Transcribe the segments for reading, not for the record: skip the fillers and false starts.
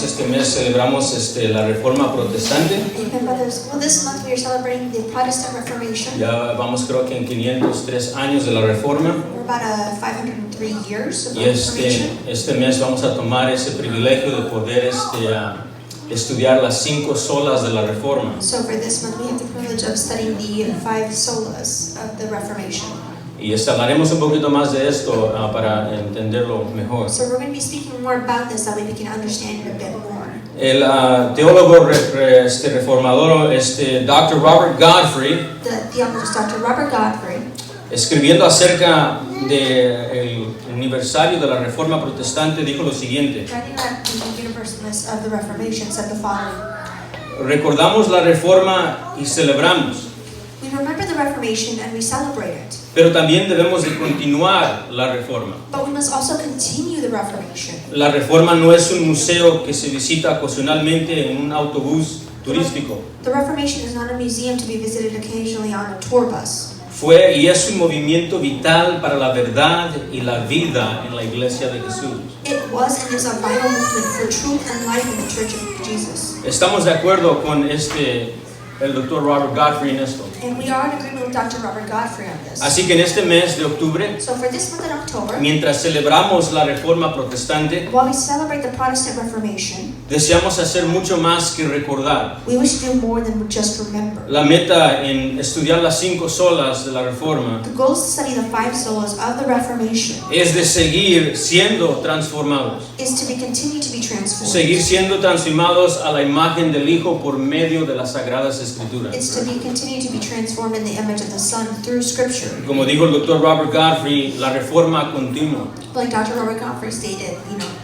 Este mes celebramos la Reforma Protestante. Well, this month we are celebrating the Protestant Reformation. Ya vamos creo que en 503 años de la Reforma. We're about 503 years of Y Reformation. este mes vamos a tomar ese privilegio de poder estudiar las 5 solas de la Reforma. So for this month we have the privilege of studying the 5 solas of the Reformation. Y hablaremos un poquito más de esto para entenderlo mejor. So we're going to be speaking more about this so that we can understand it a bit more. El teólogo reformador, Dr. Robert Godfrey, The theologist Dr. Robert Godfrey, escribiendo acerca del aniversario de la Reforma Protestante, dijo lo siguiente: writing at the Universalist of the Reformation, said the following: recordamos la Reforma y celebramos, we remember the Reformation and we celebrate it, pero también debemos de continuar la Reforma. but we must also continue the Reformation. La Reforma no es un museo que se visita ocasionalmente en un autobús turístico. The Reformation is not a museum to be visited occasionally on a tour bus. Fue y es un movimiento vital para la verdad y la vida en la Iglesia de Jesús. It was and is a vital movement for truth and life in the Church of Jesus. Estamos de acuerdo con el Dr. Robert Godfrey en esto. And we are in agreement with Dr. Robert Godfrey on this. Así que en este mes de octubre, So for this month in October, mientras celebramos la Reforma Protestante, while we celebrate the Protestant Reformation, deseamos hacer mucho más que recordar. we wish to do more than just remember. La meta en estudiar las 5 solas de la Reforma The goal is to study the 5 solas of the Reformation, es de seguir siendo transformados. is to be continue to be transformed. Seguir siendo transformados a la imagen del Hijo por medio de las Sagradas Escrituras. It's to be continue to be transformed in the image of the Son through Scripture. Como dijo el Dr. Robert Godfrey, la reforma continua. Like Dr. Robert Godfrey stated,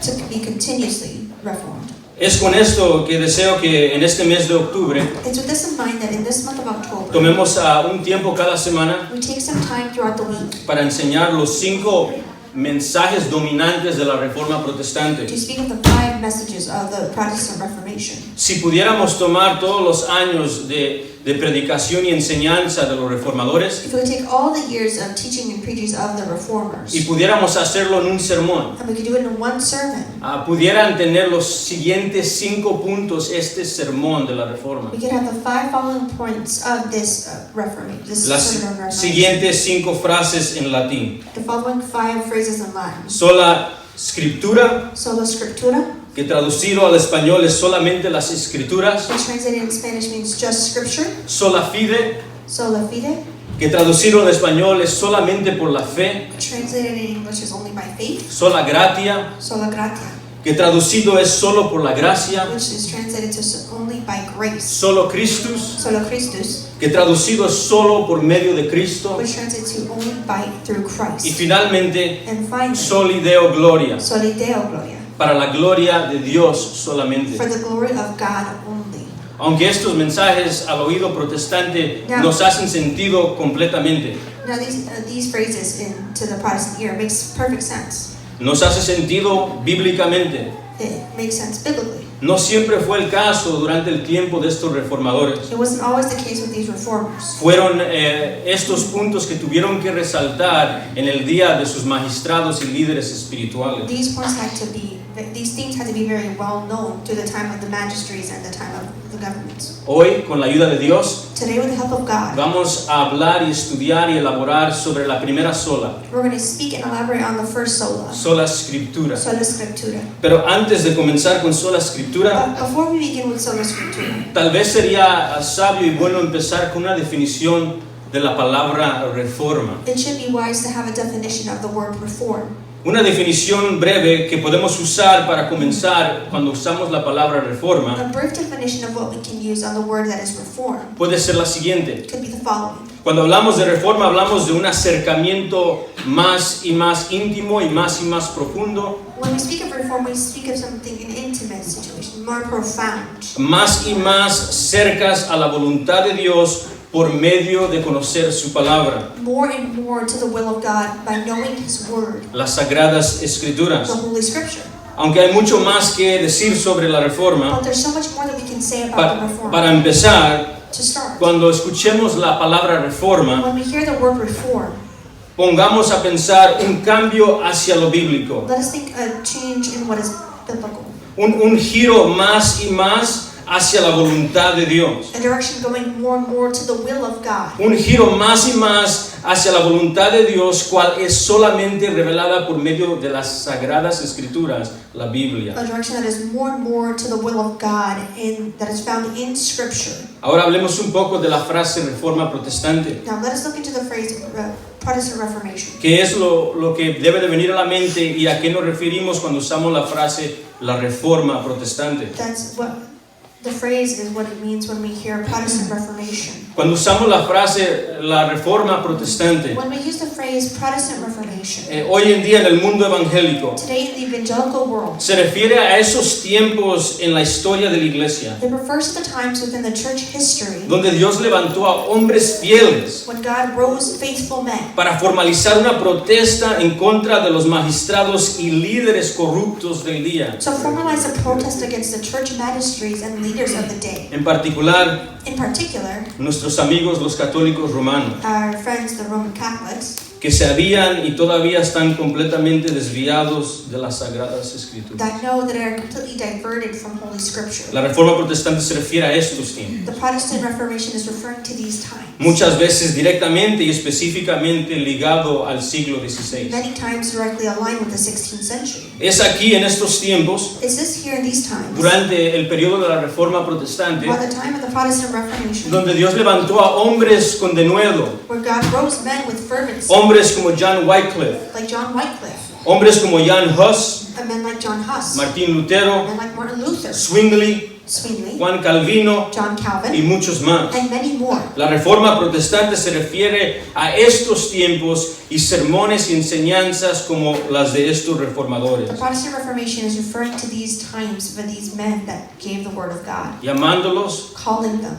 to be continuously reformed. Es con esto que deseo que en este mes de octubre It's with this in mind that in this month of October, tomemos un tiempo cada semana we take some time throughout the week para enseñar los 5 mensajes dominantes de la Reforma Protestante. to speak of the 5 messages of the Protestant Reformation. Si pudiéramos tomar todos los años de predicación y enseñanza de los reformadores If we take all the years of teaching and preaching of the Reformers, y pudiéramos hacerlo en un sermón, and we could do it in one sermon, pudieran tener los siguientes 5 puntos este sermón de la Reforma. we could have the 5 following points of this Reformation, this Las sermon on Reformation. siguientes 5 frases en latín: The following 5 phrases in Latin: sola scriptura, sola scriptura, que traducido al español es solamente las escrituras; which translated in Spanish means just Scripture; sola fide, sola fide, que traducido al español es solamente por la fe; which translated in English is only by faith; sola gratia, sola gratia, que traducido es solo por la gracia; which is translated to only by grace; solo Christus, sola Christus, que traducido es solo por medio de Cristo; which translates to only by through Christ; y finalmente and finally, soli Deo gloria, soli Deo gloria, para la gloria de Dios solamente. for the glory of God only. Aunque estos mensajes al oído protestante nos hacen sentido completamente, Now these phrases to the Protestant ear makes perfect sense. nos hace sentido bíblicamente. It makes sense biblically. No siempre fue el caso durante el tiempo de estos reformadores. It wasn't always the case with these reformers. Fueron estos puntos que tuvieron que resaltar en el día de sus magistrados y líderes espirituales. These things had to be very well known to the time of the magistrates and the time of the governments. Hoy, con la ayuda de Dios, Today, with the help of God, vamos a hablar y estudiar y elaborar sobre la primera sola, we're going to speak and elaborate on the first sola, sola escritura. sola scriptura. Pero antes de comenzar con sola escritura, But before we begin with sola scriptura, tal vez sería sabio y bueno empezar con una definición de la palabra reforma. it should be wise to have a definition of the word reform. Una definición breve que podemos usar para comenzar cuando usamos la palabra reforma A brief definition of what we can use on the word that is reform puede ser la siguiente. could be the following. Cuando hablamos de reforma hablamos de un acercamiento más y más íntimo y más profundo, When we speak of reform, we speak of something an intimate situation, more profound, más y más cercas a la voluntad de Dios por medio de conocer su palabra, more and more to the will of God by knowing His word, las Sagradas Escrituras. the Holy Scripture. Aunque hay mucho más que decir sobre la reforma, But there's so much more that we can say about the reform. para empezar, to start. cuando escuchemos la palabra reforma, When we hear the word reform, pongamos a pensar un cambio hacia lo bíblico, let us think a change in what is biblical. un giro más y más hacia la voluntad de Dios, A direction going more and more to the will of God. un giro más y más hacia la voluntad de Dios, cual es solamente revelada por medio de las sagradas escrituras, la Biblia. A direction that is more and more to the will of God that is found in Scripture. Ahora hablemos un poco de la frase reforma protestante. Now let us look into the phrase Protestant Reformation. ¿Qué es lo que debe de venir a la mente y a qué nos referimos cuando usamos la frase la reforma protestante? That's what the phrase is, what it means when we hear Protestant Reformation. Cuando usamos la frase la reforma protestante, When we use the phrase Protestant Reformation, hoy en día en el mundo evangélico, today in the evangelical world, se refiere a esos tiempos en la historia de la iglesia it refers to the times within the church history donde Dios levantó a hombres fieles when God rose faithful men para formalizar una protesta en contra de los magistrados y líderes corruptos del día. to formalize a protest against the church magistrates and leaders of the day. En particular, In particular, nuestros amigos los católicos romanos, our friends, the Roman Catholics, que se habían y todavía están completamente desviados de las sagradas escrituras. that know that are completely diverted from Holy Scripture. La reforma protestante se refiere a estos tiempos, The Protestant Reformation is referring to these times. muchas veces directamente y específicamente ligado al siglo XVI. Many times directly aligned with the 16th century. Es aquí en estos tiempos, Is this here in these times, durante el periodo de la reforma protestante, by the time of the Protestant Reformation, donde Dios levantó a hombres con denuedo, where God rose men with fervency, hombres como John Wycliffe, like John Wycliffe, hombres como Jan Hus, and men like John Huss, Martín Lutero, men like Martin Luther, Zwingli, Zwingli, Juan Calvino John y Calvin, muchos más. and many more. La reforma protestante se refiere a estos tiempos y sermones y enseñanzas como las de estos reformadores, The Protestant Reformation is referring to these times for these men that gave the Word of God, llamándolos calling them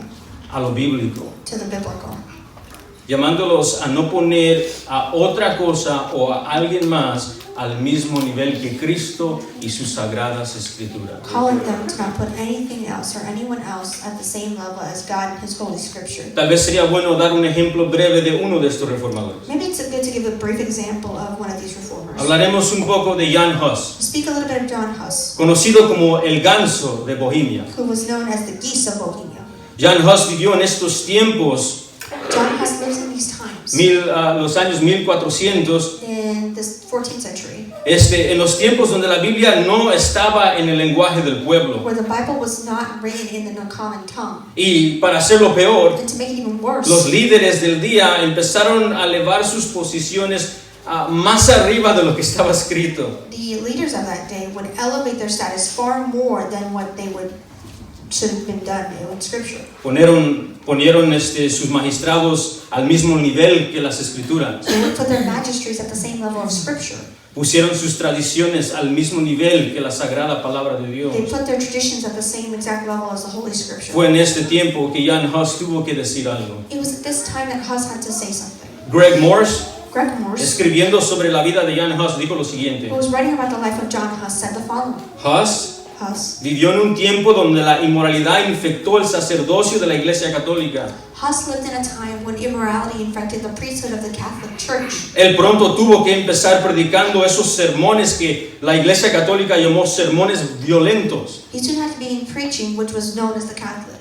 a lo bíblico, to the biblical, llamándolos a no poner a otra cosa o a alguien más al mismo nivel que Cristo y sus sagradas escrituras. calling them to not put anything else or anyone else at the same level as God and His Holy Scripture. Tal vez sería bueno dar un ejemplo breve de uno de estos reformadores. Maybe it's good to give a brief example of one of these reformers. Hablaremos un poco de Jan Hus, Speak a little bit of John Huss, conocido como el ganso de Bohemia. who was known as the geese of Bohemia. Jan Hus vivió en estos tiempos, John Huss lives in these times, los años 1400, in the 14th century, en los tiempos donde la Biblia no estaba en el lenguaje del pueblo. where the Bible was not written in the common tongue. Y para hacerlo peor, And to make it even worse, los líderes del día empezaron a elevar sus posiciones más arriba de lo que estaba escrito. the leaders of that day would elevate their status far more than what they should have been done in Scripture. Ponieron sus magistrados al mismo nivel que las escrituras. They would put their magistrates at the same level of Scripture. Pusieron sus tradiciones al mismo nivel que la sagrada palabra de Dios. They put their traditions at the same exact level as the Holy Scripture. Fue en este tiempo que Jan Hus tuvo que decir algo. It was at this time that Huss had to say something. Greg Morse, Greg Morse, escribiendo sobre la vida de Jan Hus, dijo lo siguiente. who was writing about the life of John Huss, said the following. Hus Huss vivió en un tiempo donde la inmoralidad infectó el sacerdocio de la Iglesia Católica. lived in a time when immorality infected the priesthood of the Catholic Church. Él pronto tuvo que empezar predicando esos sermones que la Iglesia Católica llamó sermones violentos. He soon had to begin preaching, which was known as the Catholic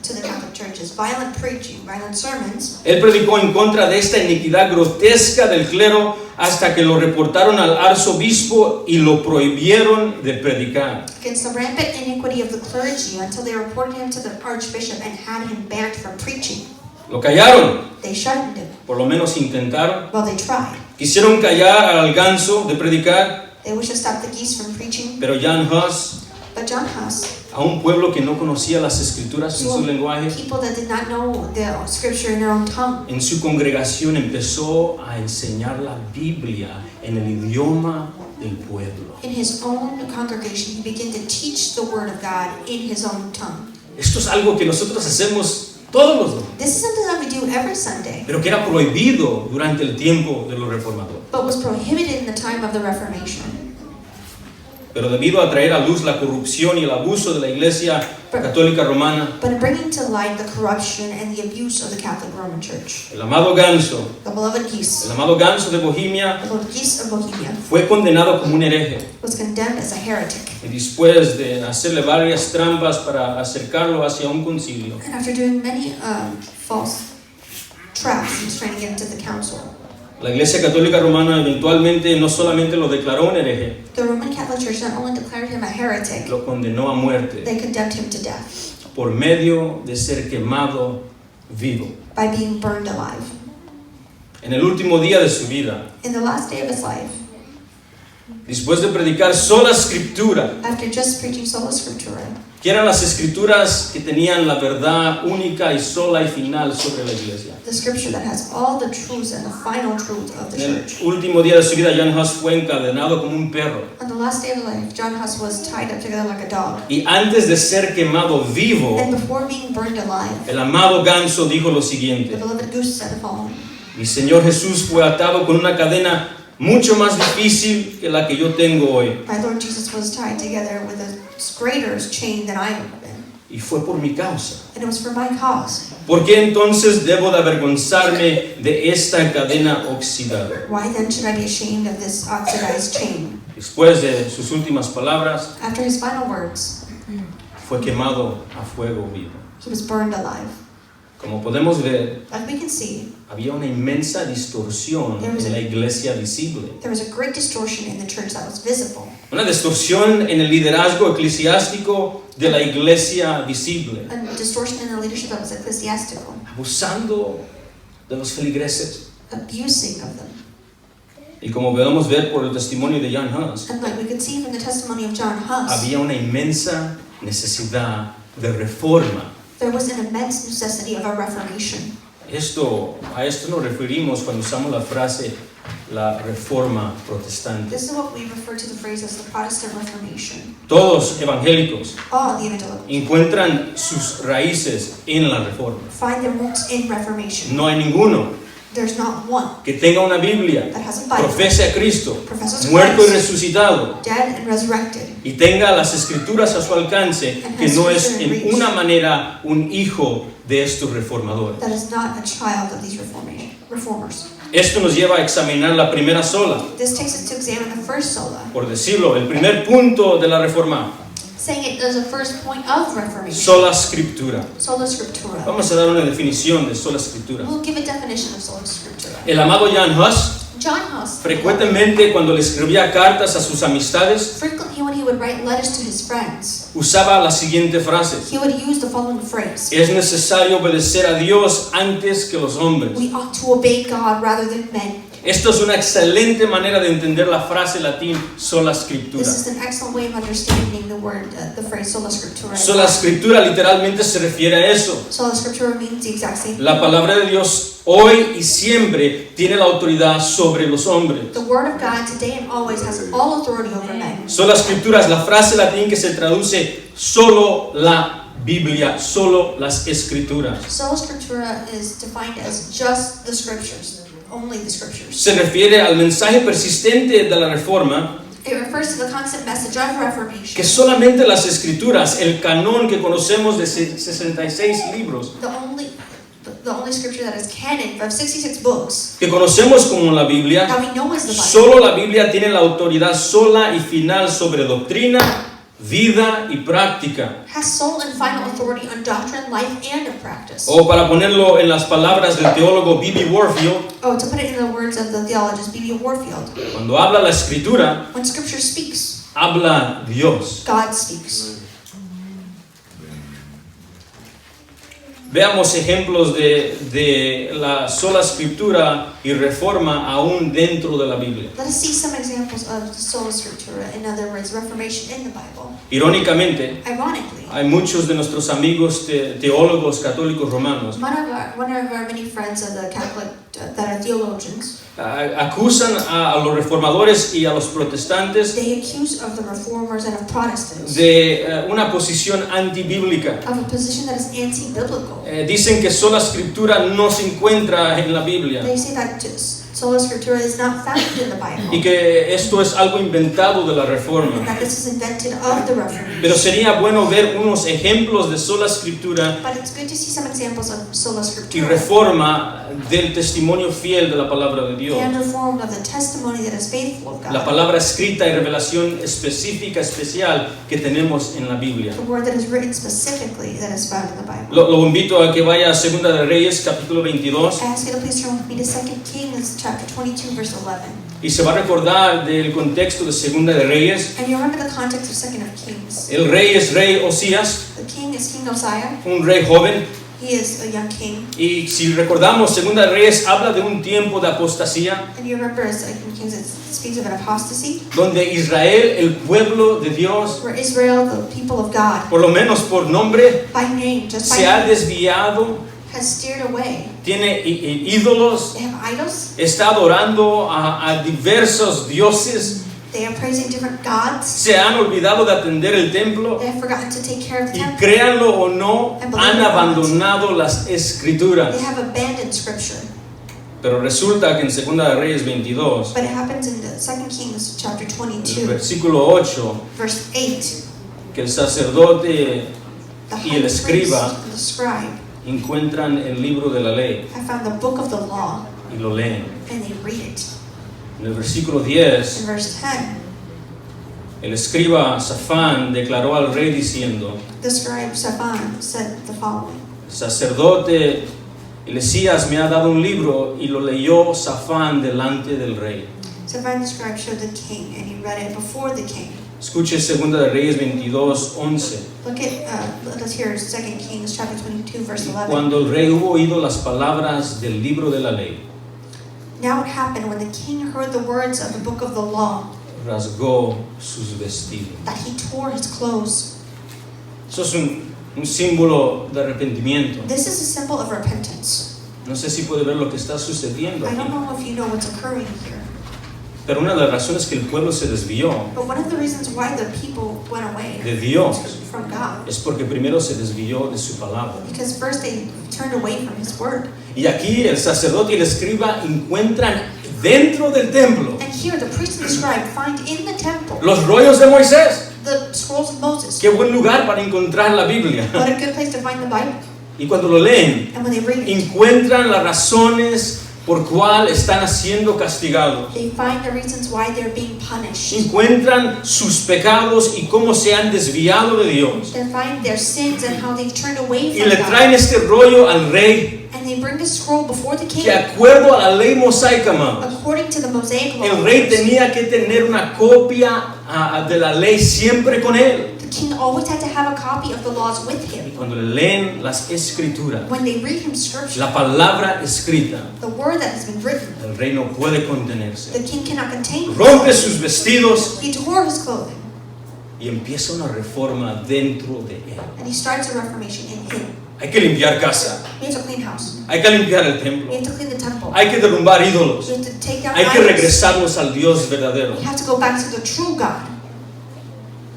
Church as violent preaching, violent sermons. Él predicó en contra de esta iniquidad grotesca del clero hasta que lo reportaron al arzobispo y lo prohibieron de predicar. Against the rampant iniquity of the clergy until they reported him to the archbishop and had him banned from preaching. Lo callaron, They shut him. por lo menos intentaron. Well, they tried. Quisieron callar al ganso de predicar, They wished to stop the geese from preaching, pero Jan Hus, but John Huss, a un pueblo que no conocía las escrituras en to su lenguaje, people that did not know the scripture in their own tongue, en su congregación empezó a enseñar la Biblia en el idioma del pueblo. in his own congregation, he began to teach the word of God in his own tongue. Esto es algo que nosotros hacemos todos los días, This is something that we do every Sunday, pero que era prohibido durante el tiempo de los reformadores. but was prohibited in the time of the Reformation. Pero debido a traer a luz la corrupción y el abuso de la Iglesia Católica Romana, But in bringing to light the corruption and the abuse of the Catholic Roman Church, el amado Ganso, the beloved Geese, el amado Ganso de Bohemia, the beloved Geese of Bohemia, fue condenado como un hereje. was condemned as a heretic. Y después de hacerle varias trampas para acercarlo hacia un concilio, And after doing many false traps, he was trying to get into the council. la Iglesia Católica Romana eventualmente no solamente lo declaró un hereje, The Roman Catholic Church not only declared him a heretic, lo condenó a muerte they condemned him to death por medio de ser quemado vivo. by being burned alive. En el último día de su vida, In the last day of his life, después de predicar sola escritura, after just preaching sola scriptura, que eran las escrituras que tenían la verdad única y sola y final sobre la Iglesia. the scripture that has all the truths and the final truth of the En el church. último día de su vida, Jan Hus fue encadenado como un perro. On the last day of his life, John Huss was tied up together like a dog. Y antes de ser quemado vivo, And before being burned alive, el amado Ganso dijo lo the siguiente: beloved Goose said the following: mi Señor Jesús fue atado con una cadena mucho más difícil que la que yo tengo hoy. My Lord Jesus was tied together with a greater chain than I am in. Y fue por mi causa. And it was for my cause. ¿Por qué entonces debo de avergonzarme de esta cadena oxidada? Why then should I be ashamed of this oxidized chain? Después de sus últimas palabras, After his final words, fue quemado a fuego vivo. he was burned alive. Como podemos ver, Like we can see, había una inmensa distorsión en la iglesia visible. there was a great distortion in the church that was visible. Una distorsión en el liderazgo eclesiástico de la iglesia visible, A distortion in the leadership that was ecclesiastical, abusando de los feligreses. abusing of them. Y como podemos ver por el testimonio de Jan Hus, And like we could see from the testimony of John Huss, había una inmensa necesidad de reforma. there was an immense necessity of a reformation. A esto nos referimos cuando usamos la frase la reforma protestante. This is what we refer to the phrase as the Protestant Reformation. Todos evangélicos All the evangelicals encuentran sus raíces en la reforma. find their roots in Reformation. No hay ninguno There's not one que tenga una Biblia, that has a Bible, profese a Cristo, professes muerto y Christ, resucitado, dead and resurrected, y tenga las escrituras a su alcance, que no es en una manera un hijo de estos reformadores. that is not a child of these reformers. Esto nos lleva a examinar la primera sola, This takes us to examine the first sola, por decirlo, el primer punto de la reforma, saying it as a first point of Reformation. sola escritura. Sola Scriptura. Vamos a dar una definición de sola escritura. We'll give a definition of Sola Scriptura. El amado Jan Hus John Huss, frecuentemente cuando le escribía cartas a sus amistades, frequently when he would write letters to his friends, usaba la siguiente frase: he would use the following phrase: es necesario obedecer a Dios antes que los hombres. we ought to obey God rather than men. Esto es una excelente manera de entender la frase latín sola escritura. This is an excellent way of understanding the word, the phrase Sola Scriptura. Sola escritura literalmente se refiere a eso. Sola Scriptura means the exact same La thing. palabra de Dios hoy y siempre tiene la autoridad sobre los hombres. The word of God today and always has all authority over men. Sola escritura es la frase latín que se traduce solo la Biblia, solo las escrituras. Sola Scriptura is defined as just the Scriptures, only the Scriptures. Se refiere al mensaje persistente de la Reforma, It refers to the constant message of Reformation. que solamente las escrituras, el canón que conocemos de 66 libros, The only scripture that is canon of 66 books que conocemos como la Biblia, that we know is the Bible. solo la Biblia tiene la autoridad sola y final sobre doctrina, vida y práctica. Has sole and final authority on doctrine, life, and of practice. O para ponerlo en las palabras del teólogo B.B. Warfield, Oh, to put it in the words of the theologist B.B. Warfield, cuando habla la escritura, when scripture speaks, habla Dios. God speaks. Veamos ejemplos de la sola escritura y reforma aún dentro de la Biblia. Let us see some examples of the sola scriptura, in other words, Reformation in the Bible. Irónicamente, Ironically, hay muchos de nuestros amigos teólogos católicos romanos one of our many friends of the Catholic that are theologians, acusan a los reformadores y a los protestantes they accuse of the reformers and of Protestants de una posición antibíblica. of a position that is anti-biblical. Dicen que sola escritura no se encuentra en la Biblia. They say that Sola Scriptura is not found in the y Bible. que esto es algo inventado de la And Reforma. that this is invented of the Reformation. Pero sería bueno ver unos ejemplos de sola escritura But it's good to see some examples of Sola y Scriptura Reforma del testimonio fiel de la palabra de Dios. and Reformed of the testimony that is faithful of La God. palabra escrita y revelación específica, especial que tenemos en la Biblia. The word that is written specifically that is found in the Bible. Lo invito a que vaya a Segunda de Reyes, capítulo 22, I ask you to please turn with me to 2 Kings chapter 22, verse 11. y se va a recordar del contexto de Segunda de Reyes. And you remember the context of 2 Kings. El rey es rey Osías, The king is King Uzziah. un rey joven, He is a young king. y si recordamos, Segunda de Reyes habla de un tiempo de apostasía, And you remember as 2 Kings it speaks of an apostasy, donde Israel, el pueblo de Dios, where Israel, the people of God, por lo menos por nombre, by name, just by se ha name, desviado, has steered away. tiene ídolos, They have idols. está adorando a diversos dioses, They are praising different gods. se han olvidado de atender el templo, They have forgotten to take care of the y temple. créanlo o no, han abandonado las escrituras. They have abandoned scripture. Pero resulta que en Segunda de Reyes 22, But it happens in the 2 Kings chapter el 22, versículo 8, verse 8. que el sacerdote The y high el priest escriba and the scribe encuentran el libro de la ley have found the book of the law y lo leen. and they read it. En el versículo 10, In verse 10, el escriba Safán declaró al rey diciendo: the scribe Shaphan said the following. el sacerdote Elías me ha dado un libro, y lo leyó Safán delante del rey. Shaphan the scribe showed the king and he read it before the king. Escuche Segunda de Reyes 22, 11. Look at, let us hear 2 Kings chapter 22, verse 11. Cuando el rey hubo oído las palabras del libro de la ley, Now it happened when the king heard the words of the book of the law rasgó sus vestidos. that he tore his clothes. Eso es un símbolo de arrepentimiento. This is a symbol of repentance. No sé si puede ver lo que está sucediendo I don't aquí. know if you know what's occurring here, Pero una de las razones que el pueblo se desvió but one of the reasons why the people went away de Dios from God, es porque primero se desvió de su palabra. because first they turned away from his word. Y aquí el sacerdote y el escriba encuentran dentro del templo And here the priest and the scribe find in the temple los rollos de Moisés. the scrolls of Moses. Qué buen lugar para encontrar la Biblia. What a good place to find the Bible. Y cuando lo leen, And when they read it, encuentran las razones por cual están siendo castigados. they find the reasons why they're being punished. Encuentran sus pecados y cómo se han desviado de Dios. They find their sins and how they've turned away Y from le God. traen este rollo al rey, And they bring the scroll before the king. que acuerdo a la ley mosaica, amados, According to the Mosaic law, el rey tenía que tener una copia de la ley siempre con él. the king always had to have a copy of the laws with Y him. cuando le leen las escrituras, When they read him scripture, la palabra escrita, the word that has been written, el rey no puede contenerse. the king cannot contain it. Rompe sus vestidos He tore his clothing, y empieza una reforma dentro de él. and he starts a reformation in him. Hay que limpiar casa, We have to clean house. hay que limpiar el We templo, have to clean the temple. hay que derrumbar ídolos, We have to take down hay que idols. regresarnos al Dios verdadero. We have to go back to the true God.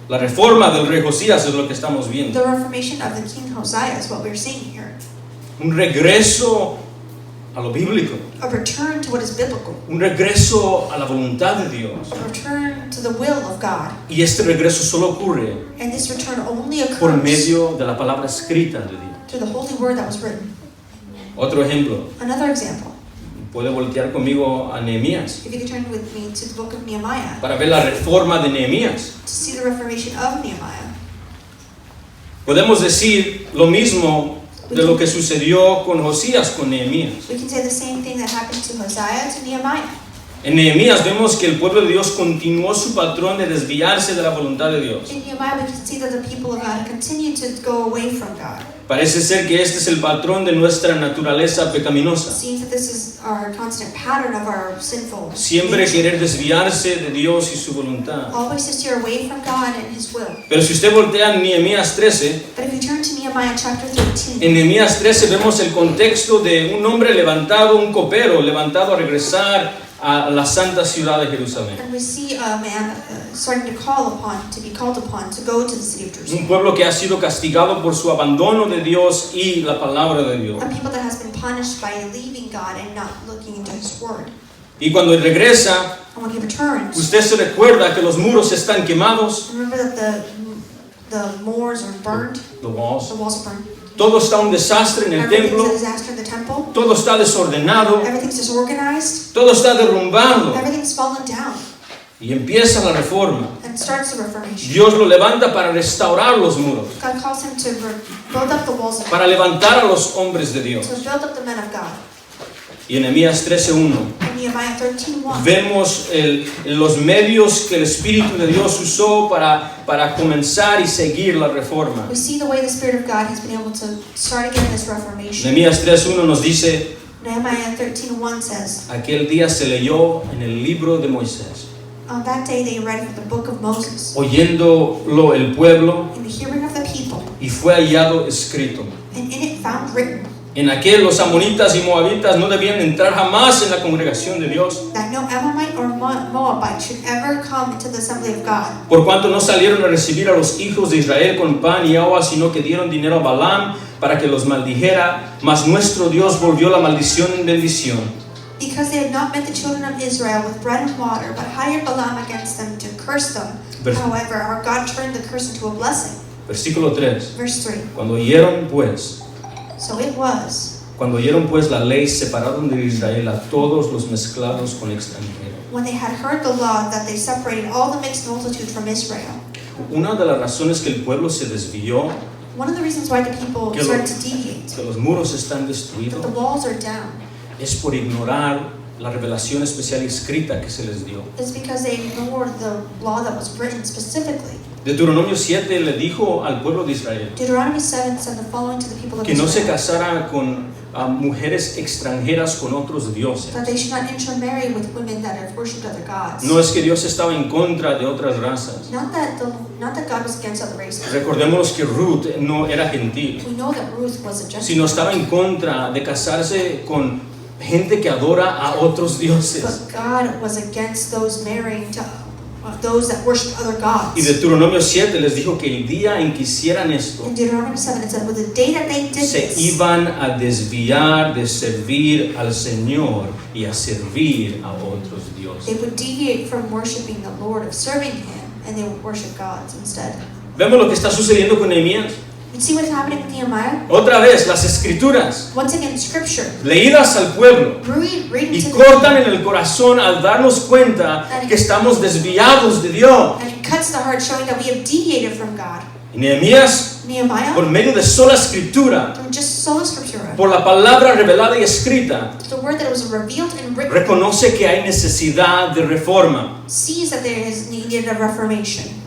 La reforma del rey Josías es lo que estamos viendo. The reformation of the king Hosea is what we're seeing here. Un regreso a lo bíblico, A return to what is biblical. un regreso a la voluntad de Dios. A return to the will of God. Y este regreso solo ocurre And this return only por occurs medio de la palabra escrita de Dios. through the holy word that was written. Otro ejemplo, Another example, puede voltear conmigo a Nehemías if you could turn with me to the book of Nehemiah para ver la reforma de Nehemías. to see the reformation of Nehemiah. Podemos decir lo mismo de lo que sucedió con Josías con Nehemías. We can say the same thing that happened to Hosea to Nehemiah. En Nehemías vemos que el pueblo de Dios continuó su patrón de desviarse de la voluntad de Dios. In Nehemiah, we can see that the people of God continue to go away from God. Parece ser que este es el patrón de nuestra naturaleza It pecaminosa. seems that this is our constant pattern of our sinful Siempre nature. querer desviarse de Dios y su voluntad. Always to steer away from God and His will. Pero si usted voltea en Nehemías 13, But if you turn to Nehemiah chapter 13, en Nehemías 13 vemos el contexto de un hombre levantado, un copero levantado a regresar a la santa ciudad de Jerusalén. and we see a man starting to be called upon to go to the city of Jerusalem. Un pueblo que ha sido castigado por su abandono de Dios y la palabra de Dios. A people that has been punished by leaving God and not looking into His word. Y cuando él regresa, And when he returns, usted se recuerda que los muros están quemados, remember that the moors are burned, the walls. the walls are burned. Todo está un desastre en el Everything's templo, a disaster in the temple. todo está desordenado, Everything's disorganized. todo está derrumbado. Everything's fallen down. Y empieza la reforma. And starts the Reformation. Dios lo levanta para restaurar los muros, God calls him to build up the walls of para levantar a los hombres de Dios. to build up the men of God. Y en Nehemías 13:1 In Nehemiah 13:1, vemos los medios que el Espíritu de Dios usó para comenzar y seguir la reforma. we see the way the Spirit of God has been able to start again this Reformation. Nehemías 3:1 nos dice, Nehemiah 13:1 says, aquel día se leyó en el libro de Moisés, on that day they read the book of Moses oyéndolo el pueblo, in the hearing of the people, y fue hallado escrito. and in it found written En aquel los amonitas y moabitas no debían entrar jamás en la congregación de Dios, that no Ammonite or Moabite should ever come into the assembly of God, por cuanto no salieron a recibir a los hijos de Israel con pan y agua, sino que dieron dinero a Balaam para que los maldijera, mas nuestro Dios volvió la maldición en bendición. because they had not met the children of Israel with bread and water, but hired Balaam against them to curse them. However, our God turned the curse into a blessing. Versículo 3. Verse 3. Cuando oyeron pues la ley, separaron de Israel a todos los mezclados con extranjeros. When they had heard the law, that they separated all the mixed multitude from Israel. Una de las razones que el pueblo se desvió, One of the reasons why the people que started to deviate, los muros están that destruidos, the walls are down, es por ignorar la revelación especial escrita que se les dio. is because they ignored the law that was written specifically. Deuteronomio 7 le dijo al pueblo de Israel Deuteronomy 7 said the following to the people of que no se Israel, casara con mujeres extranjeras con otros dioses. that they should not intermarry with women that have worshipped other gods. No es que Dios estaba en contra de otras razas. Not that God was against other races. Recordémonos que Ruth no era gentil, We know that Ruth was a Gentile, sino estaba en contra de casarse con gente que adora a otros dioses. but God was against those marrying to those that worship other gods. Y Deuteronomio 7 les dijo que el día en que hicieran esto, In Deuteronomy 7 it said, with the day that they did se this, iban a desviar de servir al Señor y a servir a otros they dioses. would deviate from worshiping the Lord, of serving Him, and they would worship gods instead. Vemos lo que está sucediendo con Nehemías. You see what's happening with Nehemiah? Otra vez, las escrituras Once again, Scripture, leídas al pueblo reading y to the cortan en el corazón al darnos cuenta que estamos desviados de Dios. and it cuts the heart, showing that we have deviated from God. Y Nehemías, Nehemiah, por medio de sola escritura, through just sola Scriptura, por la palabra revelada y escrita, the word that was revealed and written, reconoce que hay necesidad de reforma. sees that there is needed a reformation.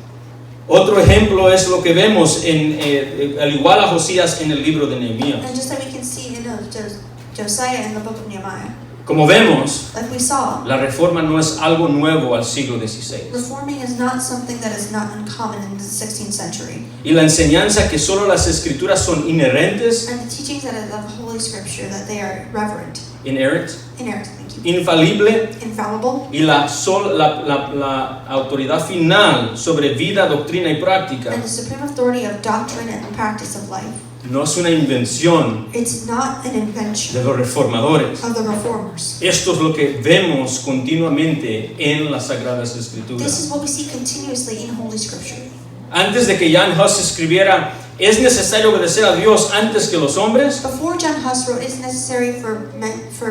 Otro ejemplo es lo que vemos al igual a Josías en el libro de Nehemías. And just like we can see in Josiah in the book of Nehemiah, Como vemos, like we saw, la reforma no es algo nuevo al siglo XVI. reforming is not something that is not uncommon in the 16th century. Y la enseñanza que solo las escrituras son inherentes, And the teachings that are of Holy Scripture, that they are reverent, inerrant, inerrant, thank you, infalible, infallible, y la autoridad final sobre vida, doctrina y práctica and the supreme authority of doctrine and the practice of life. no es una invención It's not an invention de los reformadores. of the reformers. Esto es lo que vemos continuamente en las Sagradas This Escrituras. is what we see continuously in Holy Scripture. Antes de que Jan Hus escribiera, ¿es necesario obedecer a Dios antes que los hombres? Before John Huss wrote, it's necessary for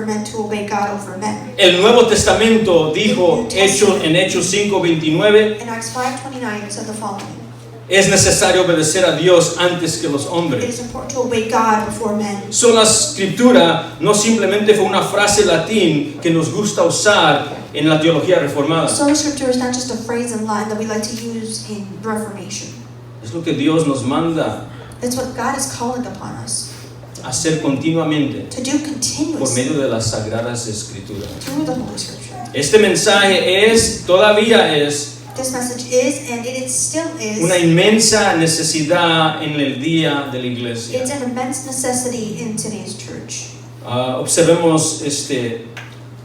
men to obey God over men. El Nuevo Testamento dijo en Hechos 5:29, In Acts 5:29 it said the following: es necesario obedecer a Dios antes que los it hombres. is important to obey God before men. Sola escritura no simplemente fue una frase latín que nos gusta usar en la teología reformada. Sola Scriptura is not just a phrase in line that we like to use in Reformation. Es lo que Dios nos manda It's what God is calling upon us a hacer continuamente to do por continuously medio de las Sagradas Escrituras. through the Holy Scripture. Este mensaje todavía es This message is, and it still una is, inmensa necesidad en el día de la iglesia. it's an immense necessity in today's church. Observemos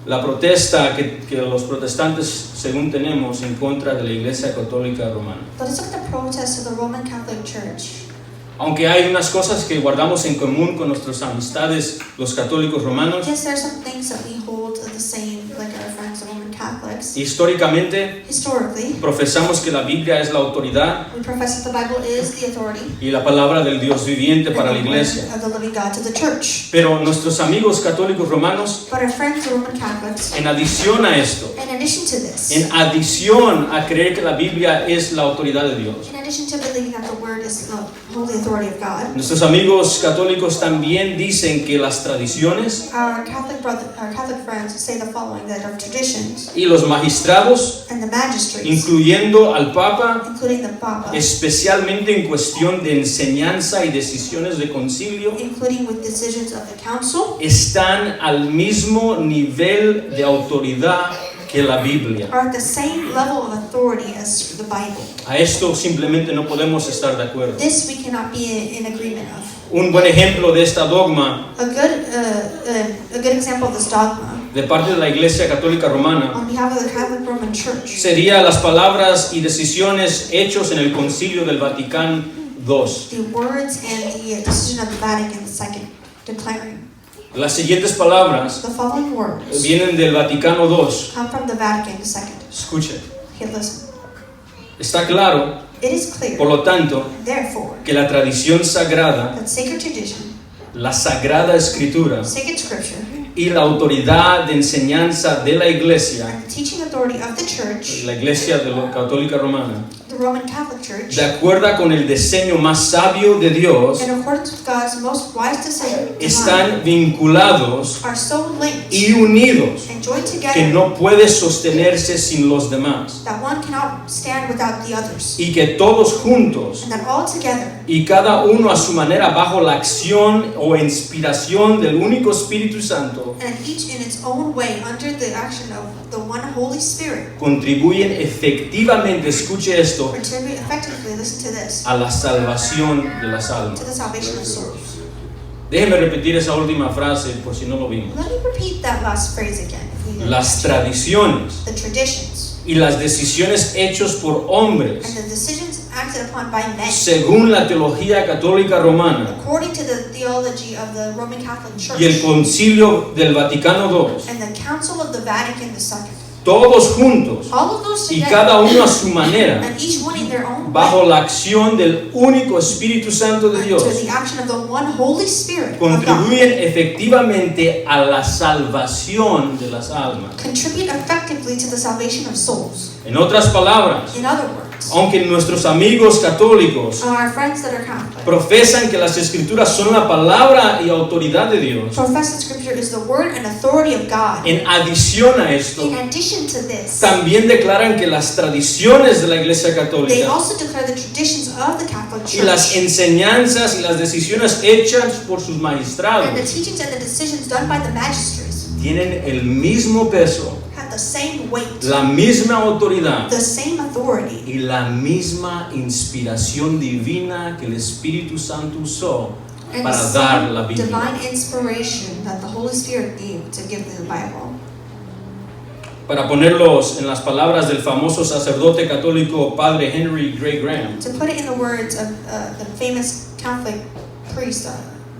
la protesta que los protestantes, según tenemos, en contra de la Iglesia Católica Romana. But let's look at the protest of the Roman Catholic Church. Aunque hay unas cosas que guardamos en común con nuestras amistades, los católicos romanos, Yes, there are some things that we hold the same, like our friends Catholics, históricamente historically, profesamos que la Biblia es la autoridad we profess that the Bible is the authority y la palabra del Dios viviente para la and the iglesia. word of the living God to the church. Pero nuestros amigos católicos romanos, But our friends, the Roman Catholics, en adición a esto, in addition to this, en adición a creer que la Biblia es la autoridad de Dios, in addition to believing that the word is the holy authority of God, nuestros amigos católicos también dicen que las tradiciones our Catholic friends say the following, that our traditions y los magistrados, and the magistrates, incluyendo al Papa, including the Papa, especialmente en cuestión de enseñanza y decisiones de concilio, including with decisions of the council, están al mismo nivel de autoridad que la Biblia. are at the same level of authority as the Bible. A esto simplemente no podemos estar de acuerdo. This we cannot be in agreement of. Un buen ejemplo de esta dogma A good example of this dogma de parte de la Iglesia Católica Romana on behalf of the Catholic Roman Church sería las palabras y decisiones hechos en el Concilio del Vaticano II. the words and the decision of the Vatican II declaring. Las siguientes palabras The following words vienen del Vaticano II. come from the Vatican II. Escuchen. Okay, listen. Está claro, It is clear, por lo tanto, therefore, que la tradición sagrada, that sacred tradition, la Sagrada Escritura sacred scripture, y la autoridad de enseñanza de la Iglesia, and the teaching authority of the Church, la Iglesia Católica Romana, the Roman Catholic Church, de acuerdo con el diseño más sabio de Dios, in accordance with God's most wise decision, están vinculados are so linked y unidos and joined que together no puede sostenerse sin los demás, that one cannot stand without the others, y que todos juntos and that all together y cada uno a su manera bajo la acción o inspiración del único Espíritu Santo and each in its own way under the action of the one Holy Spirit contribuyen efectivamente, escuche esto, contribute effectively, listen to this, a la salvación de las to almas. the salvation of souls. Déjeme repetir esa última frase por si no lo vimos. Let me repeat that last phrase again. If we didn't Las catch it. tradiciones The traditions y las decisiones hechas por hombres and the decisions acted upon by men según la teología católica romana according to the theology of the Roman Catholic Church y el Concilio del Vaticano II, and the Council of the Vatican II. todos juntos All of those y together cada uno a su manera, and each one in their own bajo way la acción del único Espíritu Santo de to Dios, the action of the one Holy Spirit of God. contribuyen efectivamente a la salvación de las almas. Contribute effectively to the salvation of souls. En otras palabras, In other words, aunque nuestros amigos católicos our friends that are Catholic profesan que las Escrituras son la palabra y autoridad de Dios, profess that Scripture is the word and authority of God. en adición a esto, In addition to this, también declaran que las tradiciones de la Iglesia they Católica also declare the traditions of the Catholic y las Church enseñanzas y las decisiones hechas por sus and magistrados the teachings and the decisions done by the magistrates tienen el mismo peso, have the same weight, la misma autoridad the same authority, y la misma inspiración divina que el Espíritu Santo usó and the para dar la same Biblia. divine inspiration that the Holy Spirit gave to give the Bible. Para ponerlos en las palabras del famoso sacerdote católico Padre Henry Gray Graham, To put it in the words of the famous Catholic priest,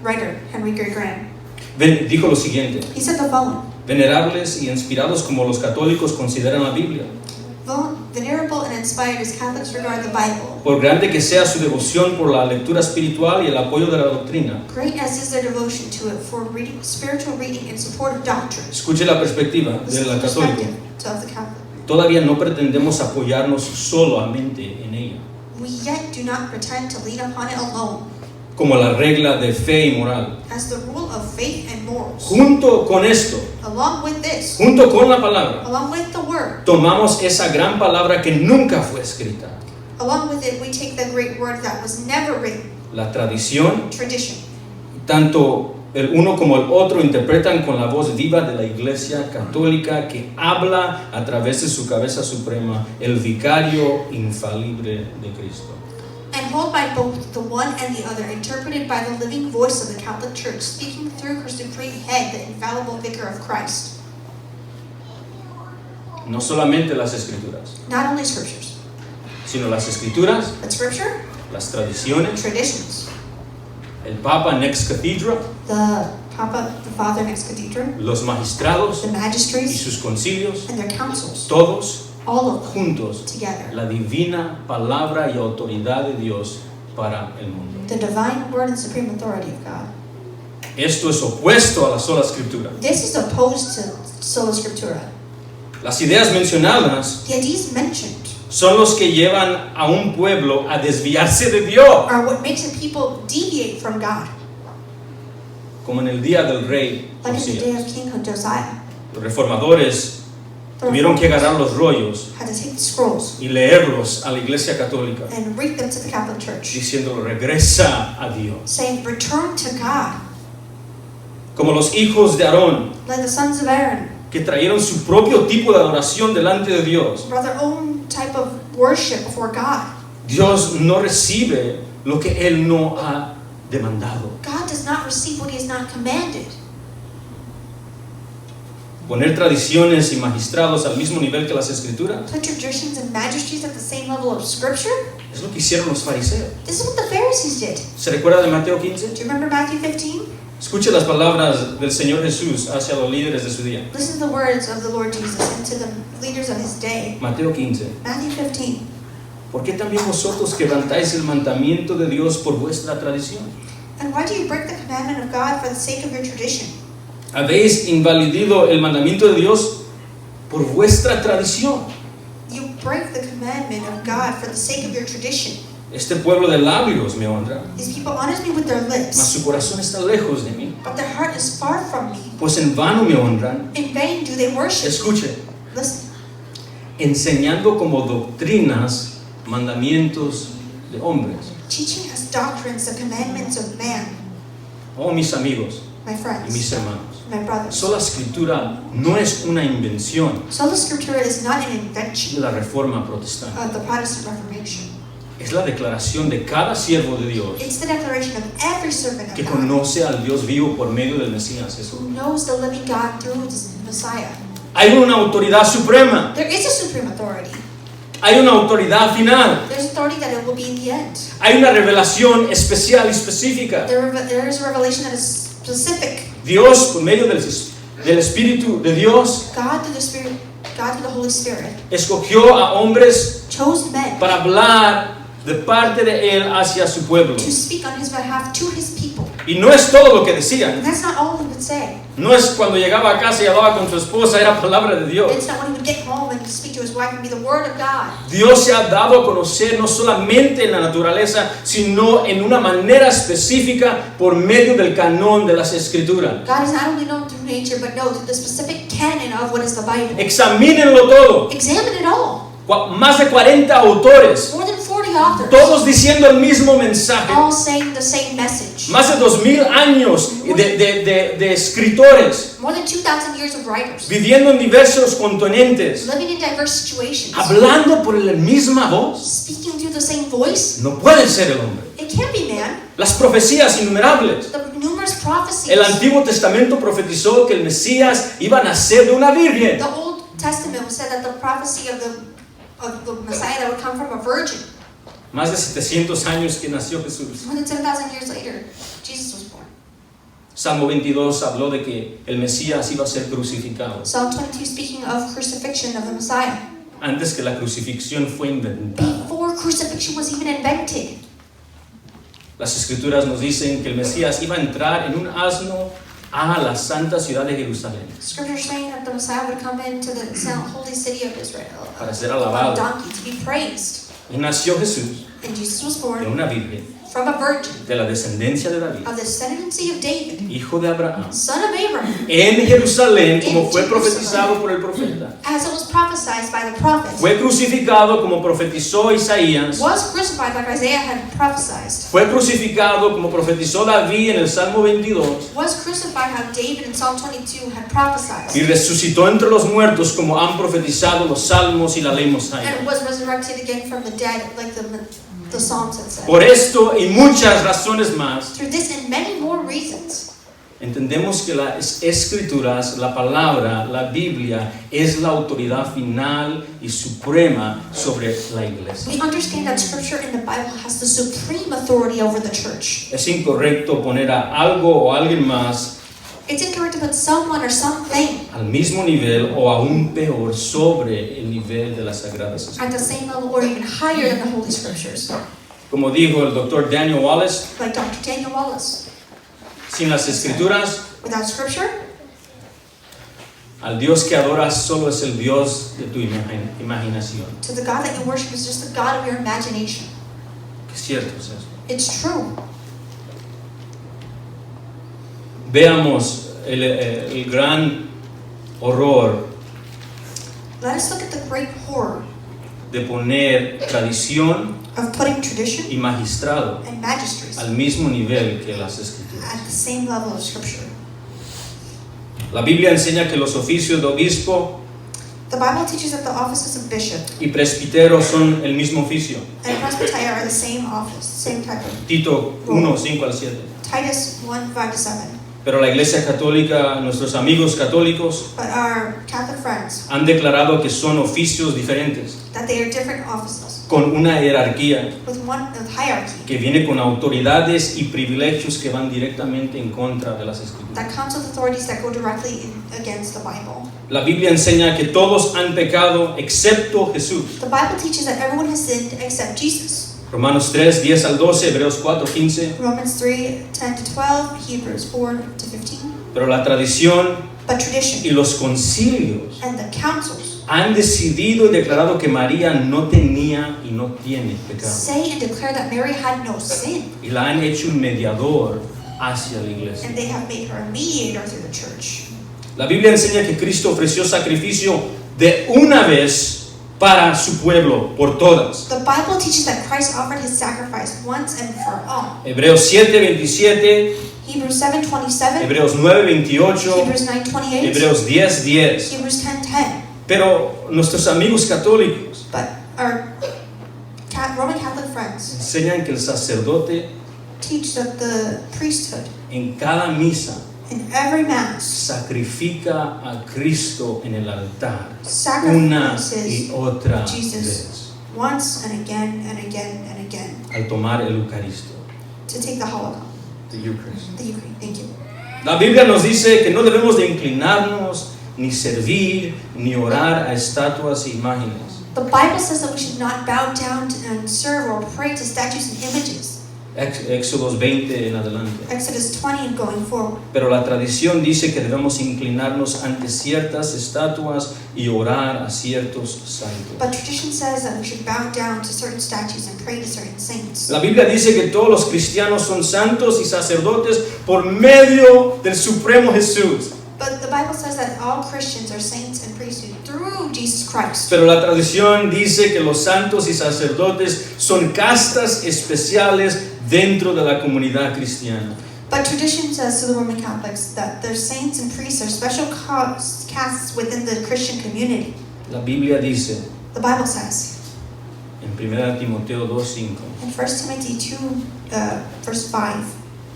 writer Henry Gray Graham, dijo lo siguiente: he said the following: venerables y inspirados como los católicos consideran la Biblia, Venerable and inspired as Catholics regard the Bible, por grande que sea su devoción por la lectura espiritual y el apoyo de la doctrina. great as is their devotion to it for reading, spiritual reading and support of doctrine. Escuche la perspectiva This is del the católico. perspective of the Catholic. Todavía no pretendemos apoyarnos solamente en ella, We yet do not pretend to lean upon it alone como la regla de fe y moral. as the rule of faith and morals. Junto con esto, Along with this, junto con la palabra, along with the word, tomamos esa gran palabra que nunca fue escrita, along with it, we take the great word that was never written, la tradición. tradition. Tanto el uno como el otro interpretan con la voz viva de la Iglesia Católica que habla a través de su cabeza suprema, el vicario infalible de Cristo. And hold by both the one and the other, interpreted by the living voice of the Catholic Church, speaking through her supreme head, the infallible vicar of Christ. No solamente las Escrituras, Not only scriptures, sino las Escrituras, but scripture, las tradiciones, traditions. el Papa Next Cathedra, The Papa, the Father, and Ex-Cathedra, los magistrados the y magistrates, sus concilios, and their councils, todos all of them juntos, together. la divina palabra y autoridad de Dios para el mundo. The divine word and supreme authority of God. Esto es opuesto a la sola escritura. This is opposed to sola scriptura. Las ideas mencionadas The ideas mentioned son los que llevan a un pueblo a desviarse de Dios, are what makes the people deviate from God. como en el día del rey Like in the day Josías. of King Josiah, Los reformadores the tuvieron que reformers agarrar los rollos had to take the scrolls y leerlos a la iglesia católica, and read them to the Catholic Church, diciéndolo, regresa a Dios. saying, "Return to God," Como los hijos de Aarón, like the sons of Aaron, que trajeron su propio tipo de adoración delante de Dios. brought their own type of worship before God. Dios no recibe lo que Él no ha demandado. God does not receive what He has not commanded. Poner tradiciones y magistrados al mismo nivel que las escrituras Put traditions and magistracies at the same level of Scripture. es lo que hicieron los fariseos. This is what the Pharisees did. ¿Se recuerda de Mateo 15? Do you remember Matthew 15? Escuche las palabras del Señor Jesús hacia los líderes de su día. Listen to the words of the Lord Jesus and to the leaders of His day. Mateo 15. Matthew 15. ¿Por qué también vosotros quebrantáis el mandamiento de Dios por vuestra tradición? And why do you break the commandment of God for the sake of your tradition? Habéis invalidado el mandamiento de Dios por vuestra tradición. You break the commandment of God for the sake of your tradition. Este pueblo de labios me honra, These people honor me with their mas lips, su corazón está lejos de mí. but their heart is far from me. Pues en vano me honran. In vain do they worship. Escuche, Listen, enseñando como doctrinas mandamientos de hombres. teaching as doctrines the commandments of man. Oh, mis amigos My y friends, mis hermanos. my brothers. Sola escritura no es una invención Sola Scriptura is not an de invention la reforma protestante. of the Protestant Reformation. Es la declaración de cada siervo de Dios It's the declaration of every servant que of God conoce al Dios vivo por medio del Mesías Jesús. who knows the living God through His Messiah. Hay una autoridad suprema, There is a supreme authority. hay una autoridad final, There's authority that it will be in the end. hay una revelación especial y específica. There is a revelation that is specific. Dios, por medio del Espíritu de Dios, God through the Spirit, God through the Holy Spirit, escogió a hombres chose men para hablar de parte de Él hacia su pueblo. to speak on His behalf to His people. Y no es todo lo que decían. And that's not all He would say. No es cuando llegaba a casa y hablaba con su esposa, era palabra de Dios. It's not when He would get home and speak to His wife and be the Word of God. Dios se ha dado a conocer no solamente en la naturaleza, sino en una manera específica por medio del canon de las Escrituras. God is not only known through nature, but no, through the specific canon of what is the Bible. Examínenlo todo. Examine it all. Más de 40 autores, More than 40 authors, todos diciendo el mismo mensaje. all saying the same message. Más de 2000 años de escritores More than 2,000 years of writers, viviendo en diversos continentes, living in diverse situations, hablando por la misma voz. speaking through the same voice. No puede ser el hombre. It can't be man. Las profecías innumerables. The numerous prophecies. El Antiguo Testamento profetizó que el Mesías iba a nacer de una virgen. The Old Testament said that the prophecy of the Messiah that would come from a virgin. Más de 700 años que nació Jesús. More than 10,000 years later, Jesus was born. Salmo 22 habló de que el Mesías iba a ser crucificado Psalm 22 speaking of crucifixion of the Messiah. antes que la crucifixión fue inventada. Before crucifixion was even invented. Las Escrituras nos dicen que el Mesías iba a entrar en un asno a la santa ciudad de Jerusalén Scripture saying that the Messiah would come into the holy city of Israel para ser on a alabado. donkey to be praised. Y nació Jesús And Jesus was de born una virgen from a virgin de la descendencia de David, of the descendancy of David, hijo de Abraham, son of Abraham, en Jerusalén, como fue profetizado por el profeta. as it was prophesied by the prophets, Fue crucificado como profetizó Isaías. was crucified like Isaiah had prophesied, Fue crucificado como profetizó David en el Salmo 22 was crucified how David in Psalm 22 had prophesied, y resucitó entre los muertos como han profetizado los salmos y la ley mosaica. and was resurrected again from the dead like the Psalms had said. Por esto y muchas razones más, Through this and many more reasons, entendemos que las Escrituras, la palabra, la Biblia, es la autoridad final y suprema sobre la iglesia. we understand that Scripture in the Bible has the supreme authority over the church. Es incorrecto poner a algo o alguien más It's incorrect to put someone or something al mismo nivel o aún peor sobre el nivel de las Sagradas at the Escrituras. same level or even higher than the Holy Scriptures. Como dijo el doctor Daniel Wallace, Like Dr. Daniel Wallace. sin las Escrituras, Without Scripture, al Dios que adoras solo es el Dios de tu imaginación. to the God that you worship is just the God of your imagination. Que es cierto es eso. It's true. Veamos el gran horror Let us look at the great horror de poner tradición of putting tradition y magistrado and magistracy al mismo nivel que las Escrituras. at the same level of Scripture. La Biblia enseña que los oficios de obispo The Bible teaches that the offices of bishop y presbítero son el mismo oficio. and presbytery are the same office, same type of. Tito 1, 5 al 7. Titus 1, 5-7. Pero la Iglesia Católica, nuestros amigos católicos, But our Catholic friends, han declarado que son oficios diferentes, that they are different offices con una jerarquía with hierarchy que viene con autoridades y privilegios que van directamente en contra de las Escrituras. that comes with authorities that go directly against the Bible. La Biblia enseña que todos han pecado excepto Jesús. The Bible teaches that everyone has sinned except Jesus. Romanos 3, 10 al 12, Hebreos 4, 15. Romans 3, 10-12, Hebrews 4-15. Pero la tradición But tradition y los concilios and the councils han decidido y declarado que María no tenía y no tiene pecado. say and declare that Mary had no sin, Y la han hecho un mediador hacia la iglesia. and they have made her a mediator through the church. La Biblia enseña que Cristo ofreció sacrificio de una vez para su pueblo, por todas. The Bible teaches that Christ offered his sacrifice once and for all. Hebreos 7, 27, Hebrews 7:27, Hebreos 9, 28, Hebrews 9:28, Hebreos 10, 10. Hebrews 10:10. Pero nuestros amigos católicos But our Roman Catholic friends enseñan que el sacerdote teach that the priesthood en cada misa in every mass sacrifica a Cristo en el altar una sacrifices y otra Jesus vez once and again and again and again al tomar el Eucaristo. to take the holocaust, The Eucharist. the Ukraine. Thank you. La Biblia nos dice que no debemos de inclinarnos, ni servir, ni orar a estatuas e imágenes. The Bible says that we should not bow down to, and serve or pray to statues and images. Éxodos 20 en adelante. Exodus 20 and going forward. Pero la tradición dice que debemos inclinarnos ante ciertas estatuas y orar a ciertos santos. But tradition says that we should bow down to certain statues and pray to certain saints. La Biblia dice que todos los cristianos son santos y sacerdotes por medio del Supremo Jesús. But the Bible says that all Christians are saints and priests through Jesus Christ. Pero la tradición dice que los santos y sacerdotes son castas especiales dentro de la comunidad cristiana. But tradition says to the Roman Catholics that their saints and priests are special castes within the Christian community. La Biblia dice The Bible says en 1 Timoteo 2:5 in 1 Timothy 2, verse 5,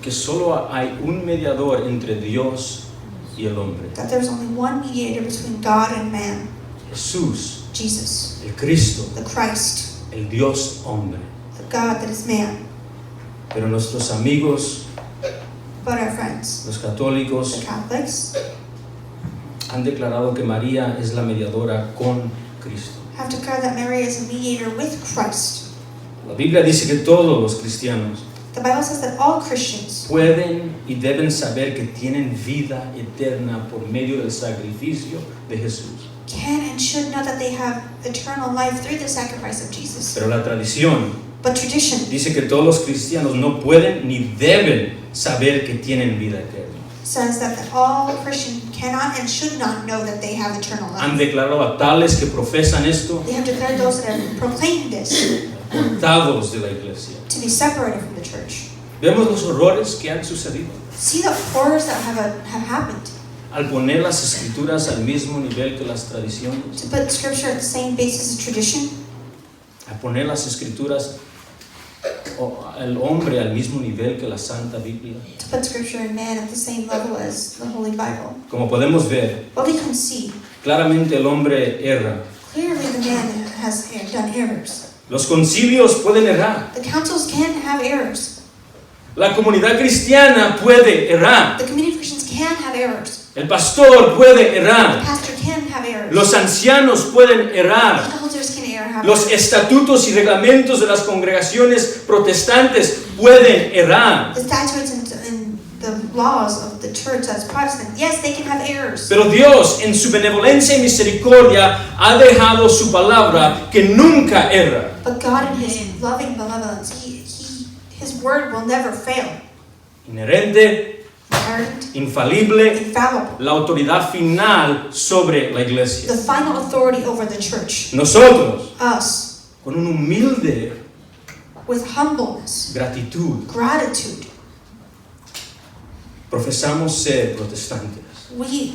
que solo hay un mediador entre Dios y el hombre, that there's only one mediator between God and man, Jesús, Jesus, el Cristo, the Christ, el Dios hombre. the God that is man. Pero nuestros amigos, But our friends, los the católicos, Catholics, han declarado que María es la mediadora con Cristo. have declared that Mary is a mediator with Christ. La Biblia dice que todos los cristianos The Bible says that all Christians pueden y deben saber que tienen vida eterna por medio del sacrificio de Jesús. can and should know that they have eternal life through the sacrifice of Jesus. Pero la tradición But tradition dice que todos los cristianos no pueden ni deben saber que tienen vida eterna. says that all Christians cannot and should not know that they have eternal Han life. declarado a tales que profesan esto They have declared those that have proclaimed this cortados de la iglesia. to be separated from the church. Vemos los horrores que han sucedido See the horrors that have happened. al poner las escrituras al mismo nivel que las tradiciones, To put scripture at the same basis as tradition, a poner las escrituras o al hombre al mismo nivel que la Santa Biblia. to put scripture and man at the same level as the Holy Bible. Como podemos ver, What we can see, claramente el hombre erra. clearly the man has done errors. Los concilios pueden errar. The councils can have errors. La comunidad cristiana puede errar. The community of Christians can have errors. El pastor puede The errar. pastor can have errors. Los ancianos pueden errar. The elders can have Los estatutos y reglamentos de las congregaciones protestantes pueden errar. the statutes and the laws of the church that's Protestant. Yes, they can have errors. Pero Dios, en su benevolencia y misericordia, ha dejado su palabra que nunca erra. But God in His loving benevolence, His word will never fail. Inherente, Inerrant, infalible, infallible. la autoridad final sobre la The iglesia. final authority over the church. Nosotros, Us, con un humilde with humbleness, gratitud, gratitude, profesamos ser protestantes we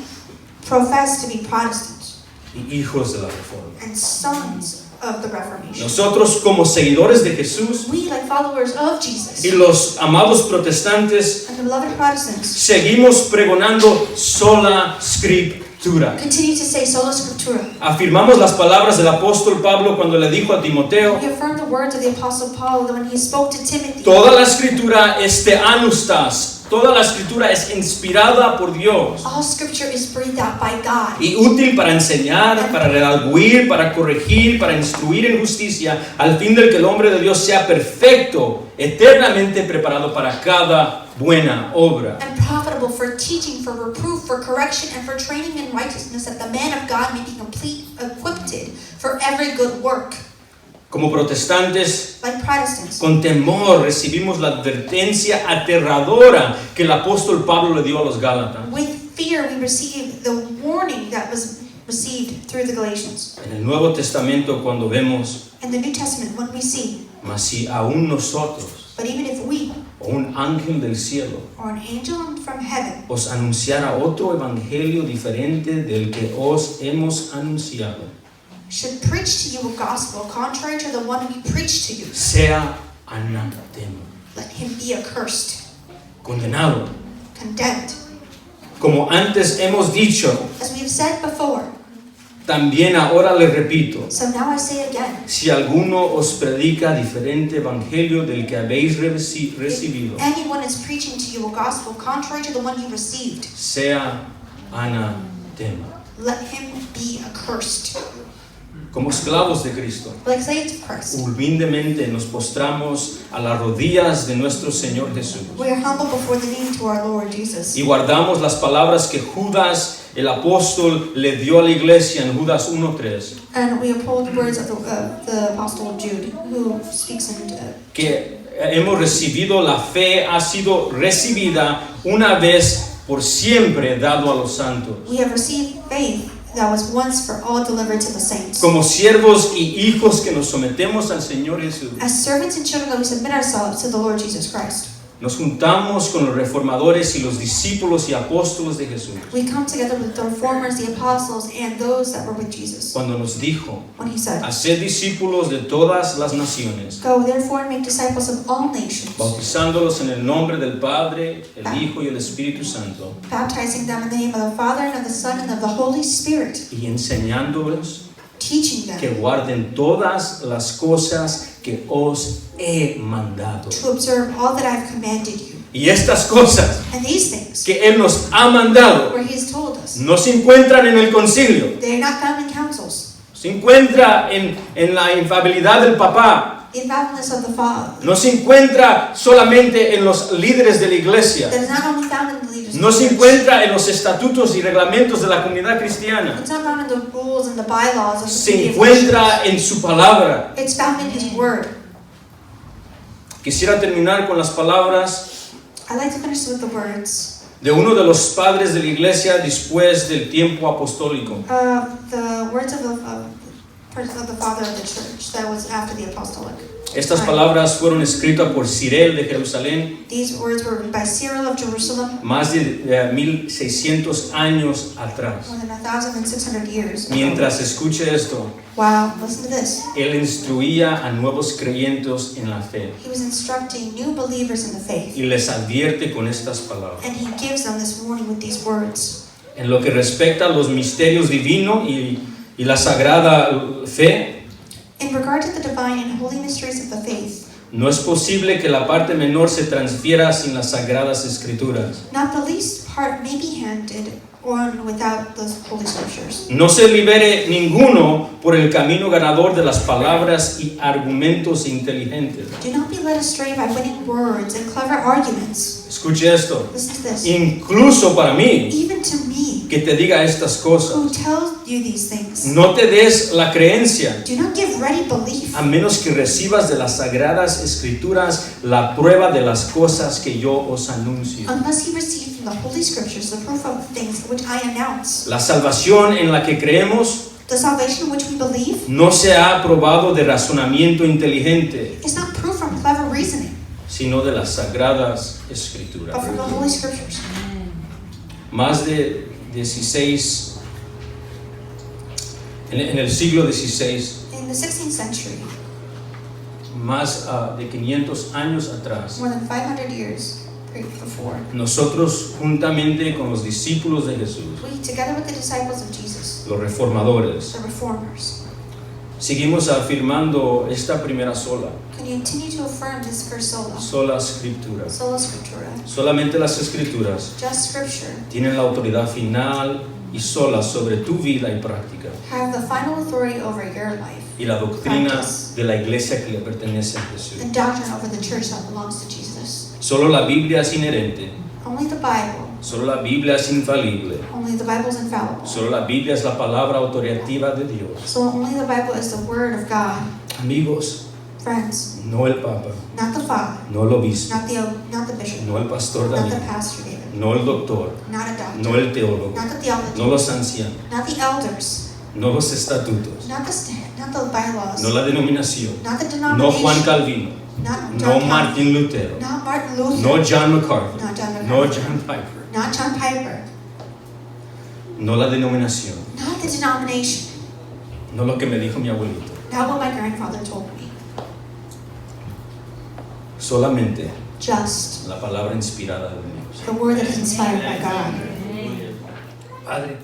profess to be Protestants y hijos de la reforma. and sons of the Reformation. Nosotros, como seguidores de Jesús We, like followers of Jesus y los amados protestantes, and the beloved Protestants, seguimos pregonando sola scriptura. continue to say sola scriptura. Afirmamos las palabras del apóstol Pablo cuando le dijo a Timoteo: We affirm the words of the Apostle Paul when he spoke to Timothy. toda la escritura es teanustas, toda la escritura es inspirada por Dios All scripture is breathed out by God y útil para enseñar, para redarguir, para corregir, para instruir en justicia, al fin del que el hombre de Dios sea perfecto, eternamente preparado para cada buena obra. and profitable for teaching, for reproof, for correction, and for training in righteousness, that the man of God may be complete, equipped for every good work. Como protestantes, Like Protestants, con temor recibimos la advertencia aterradora que el apóstol Pablo le dio a los Gálatas. with fear we receive the warning that was received through the Galatians. En el Nuevo Testamento, cuando vemos: In the New Testament, when we see, mas si aún nosotros but even if we, o un ángel del cielo or an angel from heaven, os anunciara otro evangelio diferente del que os hemos anunciado, should preach to you a gospel contrary to the one we preach to you, sea anatema, let him be accursed, condenado. condemned. Como antes hemos dicho, As we have said before, también ahora le repito: so now I say again, si alguno os predica diferente evangelio del que habéis recibido, if anyone is preaching to you a gospel contrary to the one you received, sea anatema. let him be accursed. Como esclavos de Cristo, Like slaves of Christ, humildemente nos postramos a las rodillas de nuestro Señor Jesús we are humble before the knee to our Lord Jesus. y guardamos las palabras que Judas, el apóstol, le dio a la iglesia en Judas 1:3, And we uphold the words of the Apostle Jude, who speaks in que hemos recibido la fe, ha sido recibida una vez por siempre dado a los santos. we have received faith that was once for all delivered to the saints. Como siervos y hijos que nos sometemos al Señor Jesús, As servants and children that we submit ourselves to the Lord Jesus Christ. nos juntamos con los reformadores y los discípulos y apóstoles de Jesús We come together with the reformers, the apostles, and those that were with Jesus. cuando nos dijo: When he said, haced discípulos de todas las naciones, go therefore and make disciples of all nations, bautizándolos en el nombre del Padre, el Hijo y el Espíritu Santo, baptizing them in the name of the Father and of the Son and of the Holy Spirit, y enseñándolos teaching them que guarden todas las cosas que os he mandado. to observe all that I have commanded you. Y estas cosas And these things, que Él nos ha mandado where he has told us, no se encuentran en el concilio, they are not found in councils. se encuentra en la infalibilidad del papá, The infallibleness of the Father, no se encuentra solamente en los líderes de la iglesia, that is not only found in the leaders of no the se church. encuentra en los estatutos y reglamentos de la comunidad cristiana, It's not found in the rules and the bylaws of the se city of encuentra en su palabra. Christians. It's found in His Word. Quisiera terminar con las palabras I'd like to finish with the words de uno de los padres de la iglesia después del tiempo apostólico. the words of the father of the church that was after the apostolic. Estas palabras fueron escritas por Cyril de Jerusalén These words were written by Cyril of Jerusalem más de 1600 años atrás. more than 1,600 years ago. Mientras escuche esto, Wow, listen to this. él instruía a nuevos creyentes en la fe He was instructing new believers in the faith, y les advierte con estas palabras. and he gives them this warning with these words. En lo que respecta a los misterios divinos y la sagrada fe, In regard to the divine and holy mysteries of the faith, no es posible que la parte menor se transfiera sin las sagradas escrituras. not the least heart may be handed on without those Holy Scriptures. No se libere ninguno por el camino ganador de las palabras y argumentos inteligentes. Do not be led astray by winning words and clever arguments. Escuche esto. Listen to this. Incluso para mí, Even to me, que te diga estas cosas, who tells you these things, no te des la creencia, do not give ready belief a menos que recibas de las sagradas escrituras la prueba de las cosas que yo os anuncio. unless you receive from the Holy Scriptures the proof of the things which I announce. La salvación en la que creemos The salvation in which we believe no se ha probado de razonamiento inteligente, is not proof from clever reasoning, sino de las sagradas escrituras. but from the Holy Scriptures. Más de 16, en el siglo XVI, In the 16th century, más de 500 años atrás, more than 500 years before, nosotros juntamente con los discípulos de Jesús, we, together with the disciples of Jesus, los reformadores, the reformers, seguimos afirmando esta primera sola continue to affirm this first sola escritura. sola scriptura. Solamente las escrituras Just Scripture tienen la autoridad final y sola sobre tu vida y práctica have the final authority over your life y la doctrina de la iglesia que le pertenece a Jesús. and doctrine over the church that belongs to Jesus. Solo la Biblia es inherente, Only the Bible, solo la Biblia es infalible, only the Bible is infallible. solo la Biblia es la palabra autoritativa de Dios. So only the Bible is the Word of God. Amigos, Friends, no el Papa, not the Father, no el obispo, not the bishop, no el pastor not the David, pastor David, no el doctor, not a doctor, no el teólogo, not the theology, no los ancianos, not the elders, no los estatutos, not the bylaws, no la denominación, not the no denomination, Juan Calvino, not no John Calvin, Martin Lutero, not Martin Luther, no John MacArthur, not John no MacArthur, John Piper, not John Piper, no la denominación, not the denomination, no lo que me dijo mi abuelito. not what my grandfather told me. Solamente Just la palabra inspirada de Dios. the Word that is inspired by God. Padre,